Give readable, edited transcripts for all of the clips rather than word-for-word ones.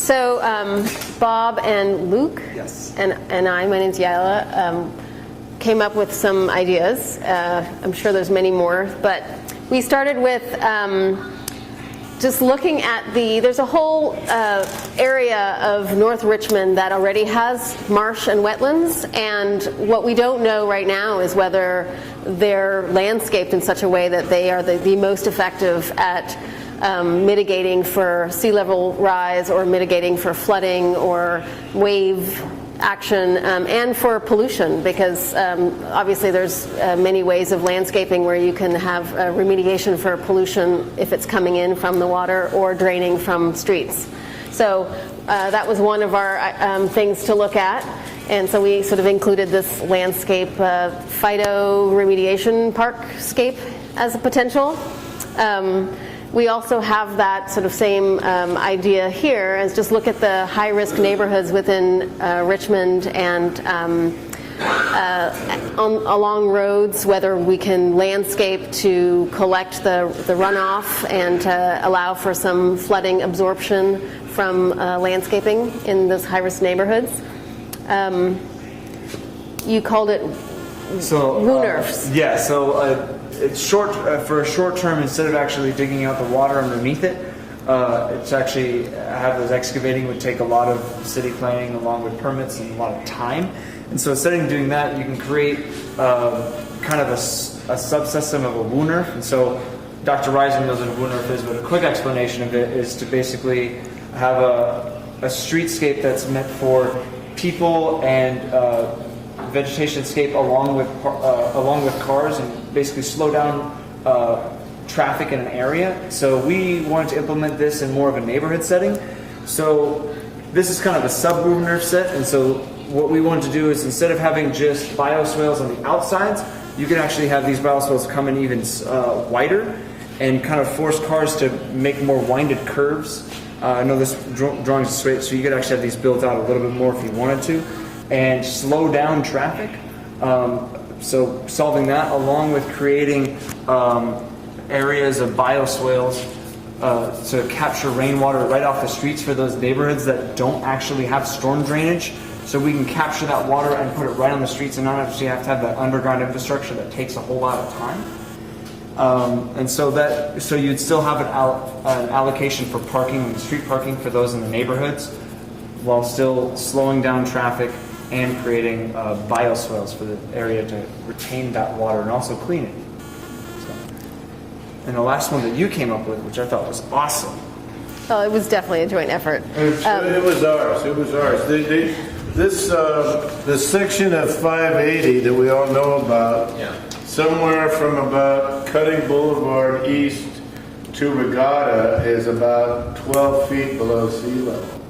So Bob and Luke, Yes. and I, my name's Yaela, came up with some ideas. I'm sure there's many more, but we started with just looking at there's a whole area of North Richmond that already has marsh and wetlands, and what we don't know right now is whether they're landscaped in such a way that they are the most effective at mitigating for sea level rise, or mitigating for flooding or wave action, and for pollution, because obviously there's many ways of landscaping where you can have remediation for pollution if it's coming in from the water or draining from streets. So that was one of our things to look at, and so we sort of included this landscape phyto remediation parkscape as a potential. We also have that sort of same idea here, as just look at the high-risk neighborhoods within Richmond and along roads, whether we can landscape to collect the runoff and to allow for some flooding absorption from landscaping in those high-risk neighborhoods. You called it WUNRFs. Yeah, so it's short for a short term. Instead of actually digging out the water underneath it, it's actually have those excavating would take a lot of city planning along with permits and a lot of time. And so instead of doing that, you can create kind of a subsystem of a WUNRF. And so Dr. Reisen knows what a WUNRF is, but a quick explanation of it is to basically have a streetscape that's meant for people and vegetation scape along with cars, and basically slow down traffic in an area. So we wanted to implement this in more of a neighborhood setting. So this is kind of a sub-WUNRF set, and so what we wanted to do is, instead of having just bioswales on the outsides, you can actually have these bioswales come in even wider and kind of force cars to make more winded curves. I know this drawing is straight, so you could actually have these built out a little bit more if you wanted to, and slow down traffic. So solving that, along with creating areas of bioswales to capture rainwater right off the streets for those neighborhoods that don't actually have storm drainage. So we can capture that water and put it right on the streets and not actually have to have that underground infrastructure that takes a whole lot of time. And so you'd still have an allocation for parking, street parking for those in the neighborhoods, while still slowing down traffic and creating bioswales for the area to retain that water and also clean it. So. And the last one that you came up with, which I thought was awesome. Oh, it was definitely a joint effort. It was ours. It was ours. This section of 580 that we all know about, somewhere from about Cutting Boulevard east to Regatta is about 12 feet below sea level.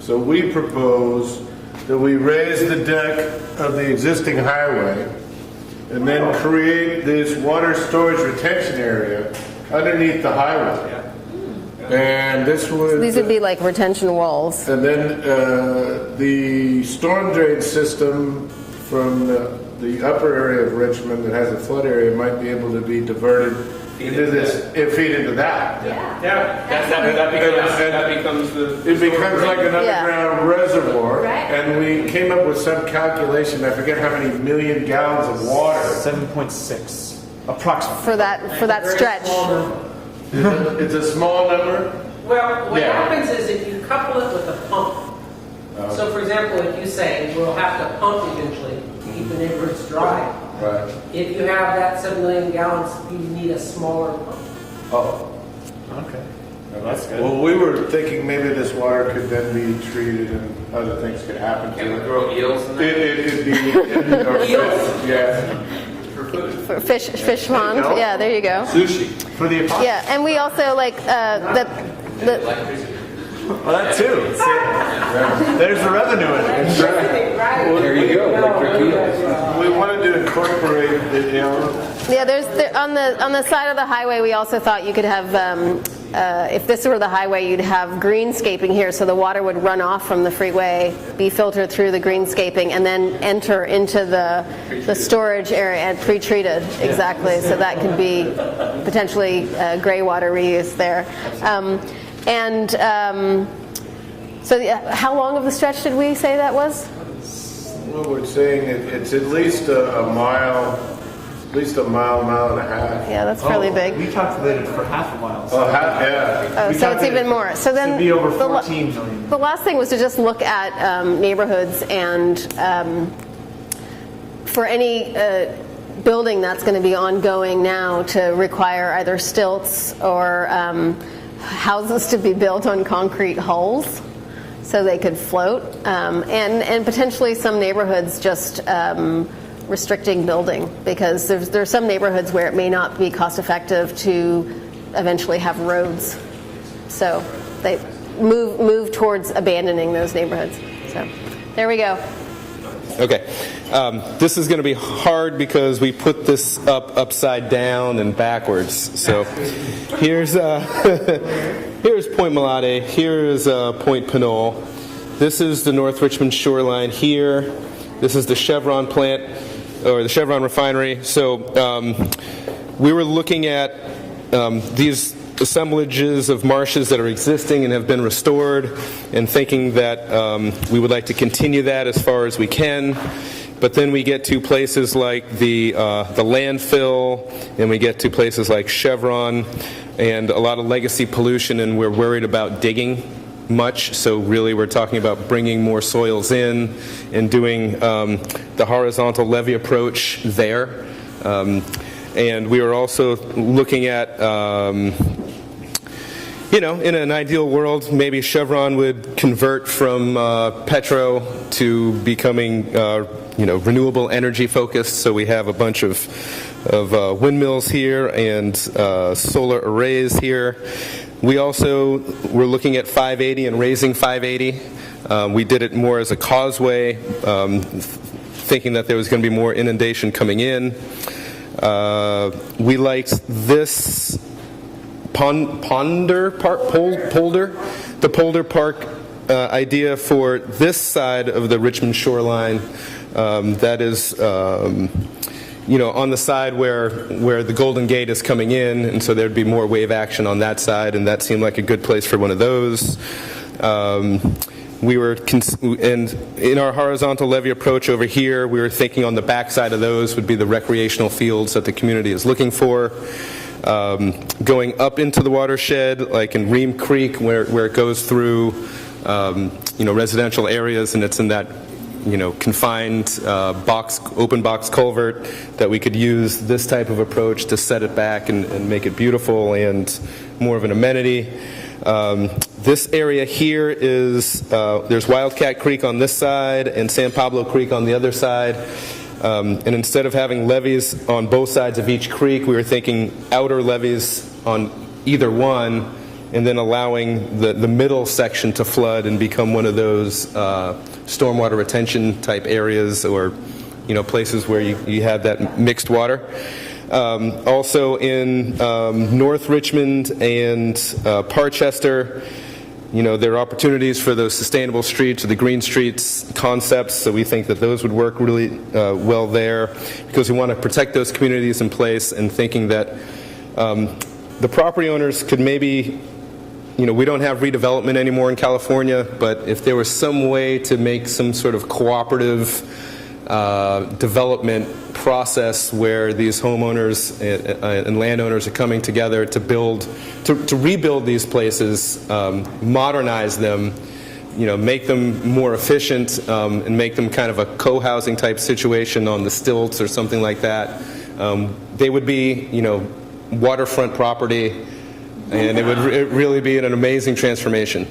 So we propose that we raise the deck of the existing highway and then create this water storage retention area underneath the highway. And this would... These would be like retention walls. And then the storm drain system from the upper area of Richmond that has a flood area might be able to be diverted into this, feed into that. That becomes it becomes like an underground reservoir, and we came up with some calculation. I forget how many million gallons of water. 7.6 approximately For that stretch. It's a small number. Well, what happens is if you couple it with a pump. So, for example, if you say we'll have to pump eventually to keep the neighborhoods dry. Right. If you have that 7 million gallons, you need a smaller pump. Oh. Okay. Well, that's good. Well, we were thinking maybe this water could then be treated and other things could happen Can to we it. grow eels in that? It could be or Eels? Yeah. For food. For fish pond. Yeah, there you go. Sushi for the apartment. Yeah, and we also like the Electricity. Well, that too. See, there's the revenue in it. There you go. Electric eels. We wanted to incorporate the on the side of the highway. We also thought you could have if this were the highway, you'd have greenscaping here, so the water would run off from the freeway, be filtered through the greenscaping, and then enter into the storage area and pre-treated. Exactly. So that could be potentially gray water reuse there. So how long of the stretch did we say that was? Well, we're saying it's at least a mile, mile and a half. Yeah, that's fairly big. We calculated for half a mile. Oh, yeah. Oh, We so it's calculated even more. So then to be over the 14 million. The last thing was to just look at neighborhoods and for any building that's going to be ongoing now to require either stilts or houses to be built on concrete hulls so they could float, and potentially some neighborhoods just restricting building, because there's some neighborhoods where it may not be cost effective to eventually have roads. So they move towards abandoning those neighborhoods. So there we go. Okay. This is going to be hard because we put this upside down and backwards. So here's here's Point Malade. Here's Point Pinole. This is the North Richmond shoreline here. This is the Chevron plant, or the Chevron refinery. So we were looking at these assemblages of marshes that are existing and have been restored, and thinking that we would like to continue that as far as we can. But then we get to places like the landfill, and we get to places like Chevron, and a lot of legacy pollution, and we're worried about digging much. So really we're talking about bringing more soils in and doing the horizontal levee approach there. And we were also looking at, in an ideal world, maybe Chevron would convert from petro to becoming, renewable energy focused. So we have a bunch of windmills here and solar arrays here. We also were looking at 580 and raising 580. We did it more as a causeway, thinking that there was going to be more inundation coming in. We liked this Polder Park idea for this side of the Richmond shoreline. That is, on the side where the Golden Gate is coming in, and so there'd be more wave action on that side, and that seemed like a good place for one of those. And in our horizontal levee approach over here, we were thinking on the backside of those would be the recreational fields that the community is looking for. Going up into the watershed, like in Ream Creek, where it goes through, residential areas, and it's in that, confined open box culvert, that we could use this type of approach to set it back and make it beautiful and more of an amenity. This area here is, there's Wildcat Creek on this side and San Pablo Creek on the other side. And instead of having levees on both sides of each creek, we were thinking outer levees on either one, and then allowing the middle section to flood and become one of those stormwater retention type areas, or places where you have that mixed water. Also in North Richmond and Parchester, there are opportunities for those sustainable streets or the green streets concepts, so we think that those would work really well there, because we want to protect those communities in place, and thinking that the property owners could maybe, we don't have redevelopment anymore in California, but if there was some way to make some sort of cooperative development process where these homeowners and landowners are coming together to rebuild these places, modernize them, make them more efficient, and make them kind of a co-housing type situation on the stilts or something like that. They would be, waterfront property, and it would really be an amazing transformation.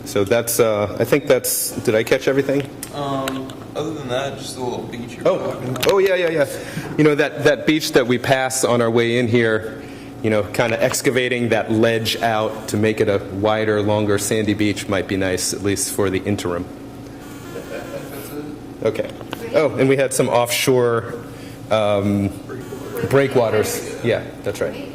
So that's, I think that's, did I catch everything? Other than that, just a little beach. Oh yeah. That beach that we pass on our way in here, kind of excavating that ledge out to make it a wider, longer, sandy beach might be nice, at least for the interim. Okay. Oh, and we had some offshore breakwaters. Yeah, that's right.